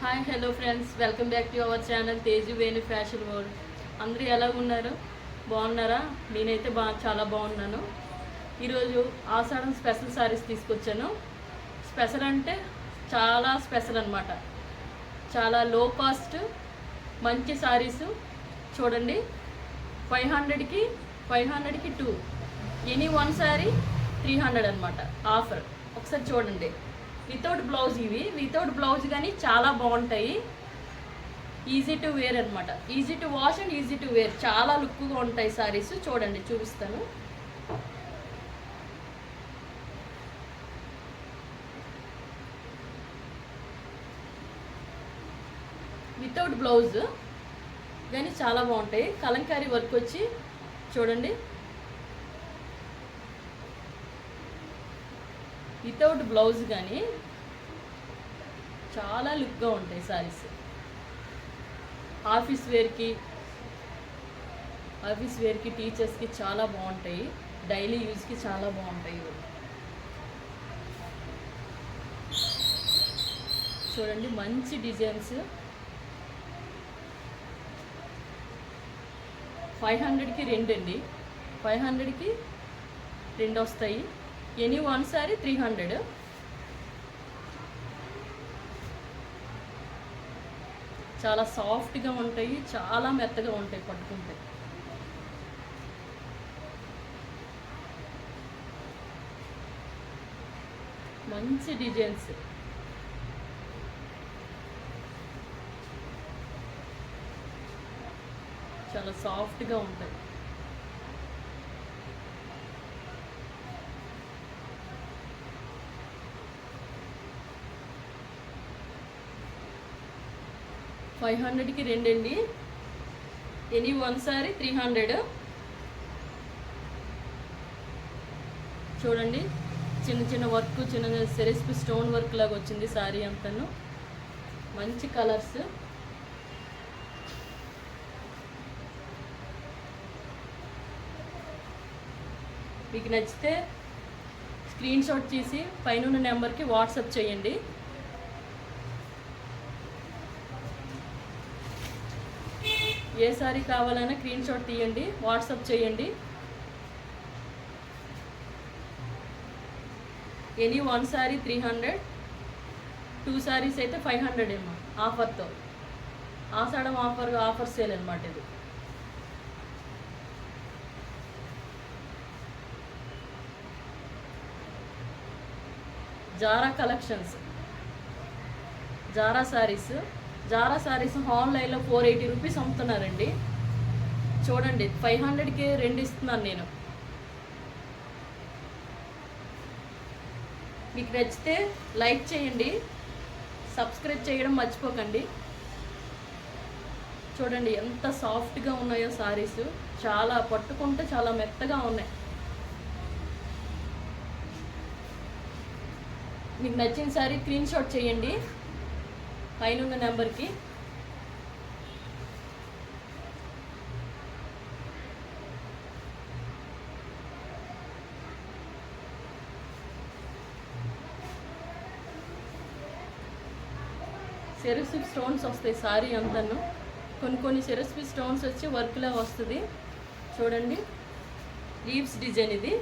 Hi hello friends, welcome back to our channel Teju Venu fashion world. అందరూ ఎలా ఉన్నారు? బాగున్నారా? నేనైతే చాలా బాగున్నాను. ఈరోజు ఆషాఢం స్పెషల్ శారీస్ తీసుకొచ్చాను. స్పెషల్ అంటే చాలా స్పెషల్ అనమాట. చాలా లో కాస్ట్ మంచి శారీస్ చూడండి. 500కి 2, ఎనీ వన్ శారీ 300 అనమాట ఆఫర్. ఒకసారి చూడండి. వితౌట్ బ్లౌజ్, ఇవి వితౌట్ బ్లౌజ్ కానీ చాలా బాగుంటాయి. ఈజీ టు వేర్ అనమాట. Easy to wash and easy to wear. చాలా లుక్గా ఉంటాయి సారీస్. చూడండి, చూపిస్తాను. వితౌట్ బ్లౌజ్ కానీ చాలా బాగుంటాయి. కలంకారీ వర్క్ వచ్చి చూడండి. వితౌట్ బ్లౌజ్ కానీ చాలా లుక్గా ఉంటాయి సారీస్. ఆఫీస్ వేర్కి టీచర్స్కి చాలా బాగుంటాయి. డైలీ యూజ్కి చాలా బాగుంటాయి. చూడండి, మంచి డిజైన్స్. 500కి 2 అండి. 500కి 2 వస్తాయి. Any one sorry 300. చాలా సాఫ్ట్గా ఉంటాయి, చాలా మెత్తగా ఉంటాయి పట్టుకుంటే. మంచి డిజైన్స్. చాలా సాఫ్ట్గా ఉంటాయి. $500కి 2 అండి. Any one sorry 300. చూడండి, చిన్న చిన్న వర్క్, చిన్న సెరెస్పి స్టోన్ వర్క్ లాగా వచ్చింది సారీ అంతాను. మంచి కలర్స్. మీకు నచ్చితే స్క్రీన్ షాట్ తీసి పైన నెంబర్కి వాట్సాప్ చేయండి. ఏ సారీ కావాలన్నా స్క్రీన్ షాట్ తీయండి, వాట్సాప్ చేయండి. ఎనీ వన్ సారీ 300, 2 సారీస్ అయితే 500 ఏమో ఆఫర్తో. ఆషాఢం ఆఫర్ సేల్ అనమాట ఇది. Zara collections. జారా సారీస్ ఆన్లైన్లో 480 రూపీస్ అమ్ముతున్నారండి. చూడండి, 500కి 2 ఇస్తున్నాను నేను. మీకు నచ్చితే లైక్ చేయండి, సబ్స్క్రైబ్ చేయడం మర్చిపోకండి. చూడండి ఎంత సాఫ్ట్గా ఉన్నాయో సారీస్. చాలా పట్టుకుంటే చాలా మెత్తగా ఉన్నాయి. మీకు నచ్చిన సారీ స్క్రీన్ షాట్ చేయండి పైన నెంబర్కి. సెరస్పి స్టోన్స్ వస్తాయి సారీ అంతాను. కొన్ని సెరస్పి స్టోన్స్ వచ్చి వర్క్లా వస్తుంది. చూడండి, లీవ్స్ డిజైన్ ఇది.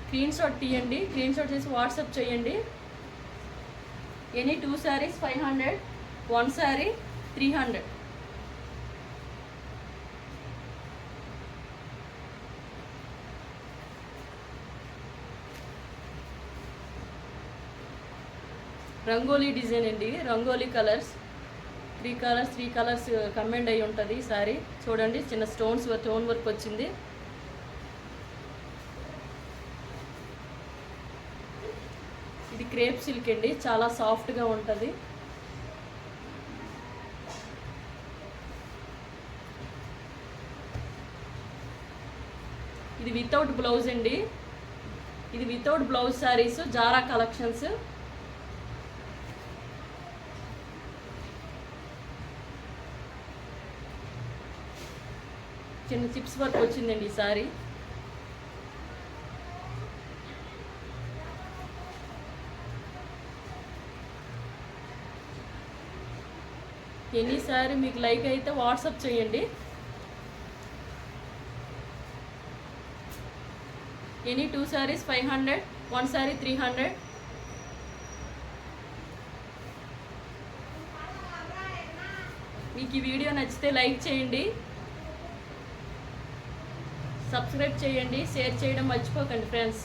స్క్రీన్ షాట్ తీయండి, స్క్రీన్ షాట్ చేసి వాట్సాప్ చేయండి. Any 2 sarees 500, 1 saree 300. Rangoli design అండి. రంగోలీ కలర్స్ 3 కలర్స్ కంబైండ్ అయి ఉంటుంది సారీ. చూడండి, చిన్న స్టోన్ వర్క్ వచ్చింది. ఇది క్రేప్ సిల్క్ అండి, చాలా సాఫ్ట్గా ఉంటుంది. ఇది వితౌట్ బ్లౌజ్ అండి. ఇది without blouse saris, Zara collections. చిన్న చిప్స్ వర్క్ వచ్చిందండి ఈ సారీ. ఎనీసారి మీకు లైక్ అయితే వాట్సాప్ చేయండి. Any 2 sarees 500, 1 saree 300. మీకు ఈ వీడియో నచ్చితే లైక్ చేయండి, సబ్స్క్రైబ్ చేయండి, షేర్ చేయడం మర్చిపోకండి ఫ్రెండ్స్.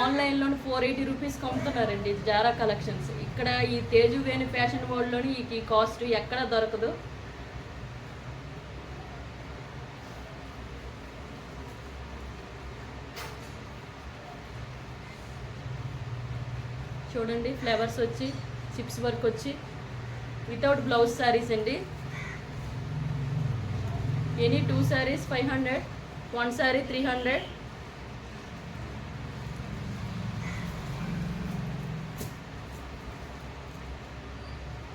ఆన్లైన్లో 480 రూపీస్కి అమ్ముతున్నారండి జారా కలెక్షన్స్. ఇక్కడ ఈ తేజువేణి ఫ్యాషన్ వరల్డ్లోని ఈ కాస్ట్ ఎక్కడ దొరకదు. చూడండి, ఫ్లవర్స్ వచ్చి చిప్స్ వర్క్ వచ్చి వితౌట్ బ్లౌజ్ శారీస్ అండి. Any 2 sarees 500, 1 saree 300.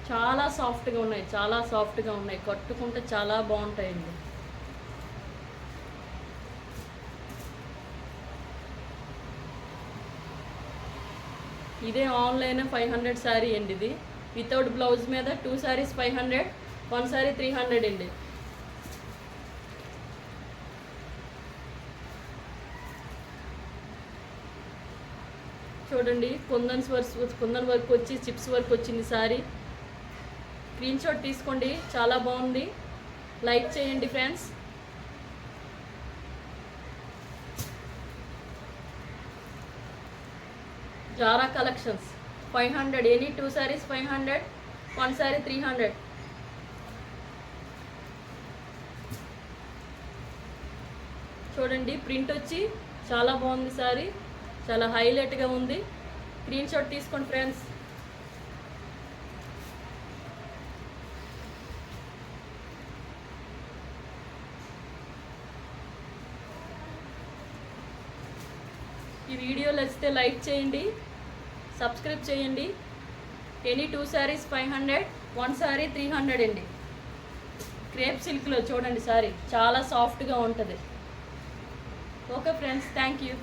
చాలా సాఫ్ట్గా ఉన్నాయి, చాలా సాఫ్ట్గా ఉన్నాయి, కట్టుకుంటే చాలా బాగుంటాయండి. ఇదే ఆన్లైన్ 500 శారీ అండి. ఇది వితౌట్ బ్లౌజ్ మీద 2 sarees 500, 1 saree 300 అండి. చూడండి, కుందన్ వర్క్ వచ్చి చిప్స్ వర్క్ వచ్చింది శారీ. స్క్రీన్ షాట్ తీసుకోండి, చాలా బాగుంది. లైక్ చేయండి friends. Zara collections 500, any 2 sarees 500, 1 saree 300. చూడండి, ప్రింట్ వచ్చి చాలా బాగుంది సారీ, చాలా హైలైట్గా ఉంది. స్క్రీన్ షాట్ తీసుకోండి ఫ్రెండ్స్. ఈ వీడియో నచ్చితే లైక్ చేయండి, సబ్స్క్రైబ్ చేయండి. ఎనీ 2 sarees 500, 1 saree 300 అండి. క్రేప్ సిల్క్లో చూడండి సారీ, చాలా సాఫ్ట్గా ఉంటుంది. Okay friends, thank you.